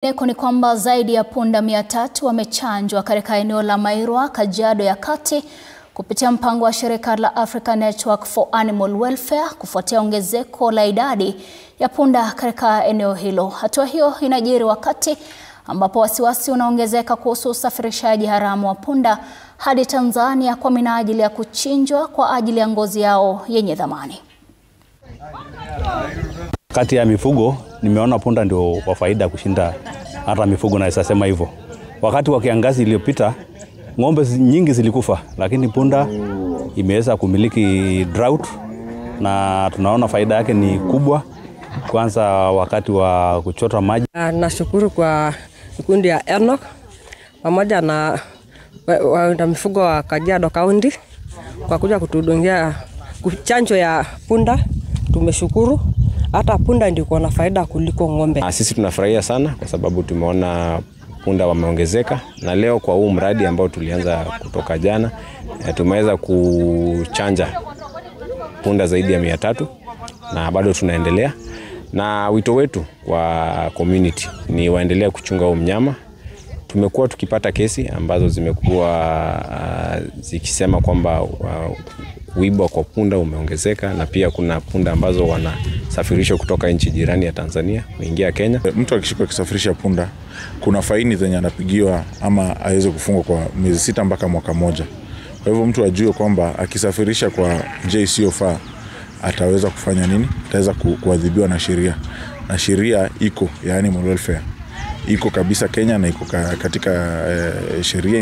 Leko ni kwamba zaidi ya punda 300 wamechanjwa katika eneo la Mairwa, Kajiado ya Kati kupitia mpango wa shirika la African Network for Animal Welfare kufuatia ongezeko la idadi ya punda katika eneo hilo. Hatua hiyo inajiri wakati ambapo wasiwasi unaongezeka kuhusu usafirishaji haramu wa punda hadi Tanzania kwa minajili ya kuchinjwa kwa ajili ya ngozi yao yenye thamani. Kati ya mifugo nimeona punda ndio wa faida kushinda hata mifugo, na sema hivyo. Wakati wa kiangazi iliyopita ng'ombe nyingi zilikufa, lakini punda imeweza kumiliki drought na tunaona faida yake ni kubwa, kwanza wakati wa kuchota maji. Nashukuru kwa kikundi ya Enoch pamoja na mifugo wa Kajiado County kwa kuja kutudungia chanjo ya punda. Tumeshukuru. Hata punda ndio kuna faida kuliko ng'ombe. Sisi tunafurahia sana kwa sababu tumeona punda wameongezeka, na leo kwa huu mradi ambao tulianza kutoka jana tumeweza kuchanja punda zaidi ya 300 na bado tunaendelea. Na wito wetu kwa community ni waendelee kuchunga huo mnyama. Tumekuwa tukipata kesi ambazo zimekuwa zikisema kwamba kuiba kwa punda umeongezeka, na pia kuna punda ambazo wanasafirishwa kutoka nchi jirani ya Tanzania kuingia Kenya. Mtu akishikwa akisafirisha punda kuna faini zenye anapigiwa ama aweze kufungwa kwa miezi 6 mpaka mwaka mmoja. Kwa hivyo mtu ajue kwamba akisafirisha kwa njia isiyofaa ataweza kufanya nini? Ataweza kuadhibiwa na sheria. Na sheria iko, yani animal welfare iko kabisa Kenya, na iko katika sheria